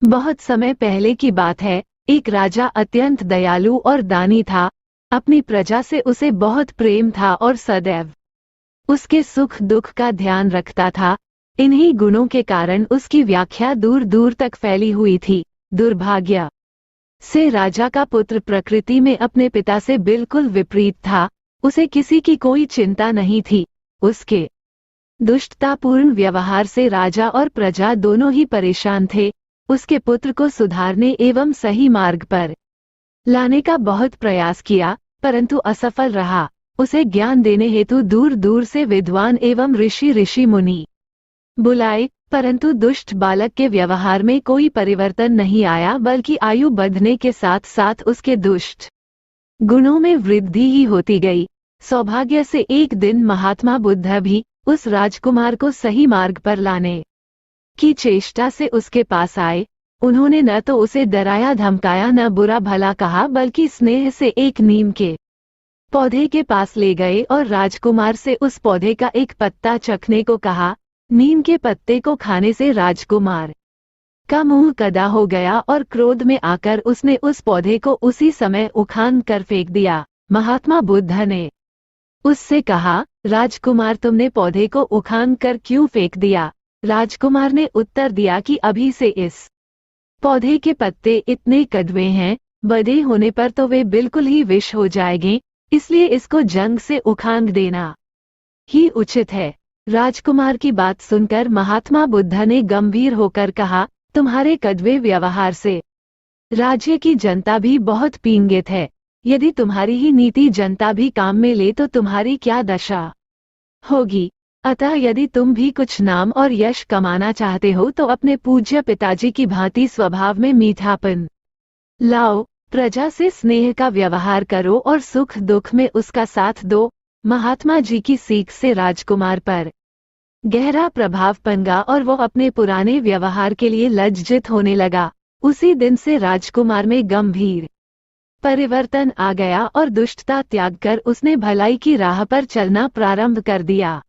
बहुत समय पहले की बात है, एक राजा अत्यंत दयालु और दानी था। अपनी प्रजा से उसे बहुत प्रेम था और सदैव उसके सुख दुख का ध्यान रखता था। इन्हीं गुणों के कारण उसकी व्याख्या दूर दूर तक फैली हुई थी। दुर्भाग्य से राजा का पुत्र प्रकृति में अपने पिता से बिल्कुल विपरीत था। उसे किसी की कोई चिंता नहीं थी। उसके दुष्टतापूर्ण व्यवहार से राजा और प्रजा दोनों ही परेशान थे। उसके पुत्र को सुधारने एवं सही मार्ग पर लाने का बहुत प्रयास किया, परंतु असफल रहा। उसे ज्ञान देने हेतु दूर दूर से विद्वान एवं ऋषि मुनि बुलाए, परंतु दुष्ट बालक के व्यवहार में कोई परिवर्तन नहीं आया, बल्कि आयु बढ़ने के साथ साथ उसके दुष्ट गुणों में वृद्धि ही होती गई। सौभाग्य से एक दिन महात्मा बुद्ध भी उस राजकुमार को सही मार्ग पर लाने की चेष्टा से उसके पास आए। उन्होंने न तो उसे डराया धमकाया, न बुरा भला कहा, बल्कि स्नेह से एक नीम के पौधे के पास ले गए और राजकुमार से उस पौधे का एक पत्ता चखने को कहा। नीम के पत्ते को खाने से राजकुमार का मुंह कदा हो गया और क्रोध में आकर उसने उस पौधे को उसी समय उखाड़ कर फेंक दिया। महात्मा बुद्ध ने उससे कहा, राजकुमार, तुमने पौधे को उखाड़ कर क्यों फेंक दिया? राजकुमार ने उत्तर दिया कि अभी से इस पौधे के पत्ते इतने कड़वे हैं, बड़े होने पर तो वे बिल्कुल ही विष हो जाएंगे, इसलिए इसको जंग से उखाड़ देना ही उचित है। राजकुमार की बात सुनकर महात्मा बुद्ध ने गंभीर होकर कहा, तुम्हारे कड़वे व्यवहार से राज्य की जनता भी बहुत पीड़ित है। यदि तुम्हारी ही नीति जनता भी काम में ले तो तुम्हारी क्या दशा होगी। अतः यदि तुम भी कुछ नाम और यश कमाना चाहते हो तो अपने पूज्य पिताजी की भांति स्वभाव में मीठापन लाओ, प्रजा से स्नेह का व्यवहार करो और सुख दुख में उसका साथ दो। महात्मा जी की सीख से राजकुमार पर गहरा प्रभाव पड़ा और वो अपने पुराने व्यवहार के लिए लज्जित होने लगा। उसी दिन से राजकुमार में गंभीर परिवर्तन आ गया और दुष्टता त्याग कर उसने भलाई की राह पर चलना प्रारंभ कर दिया।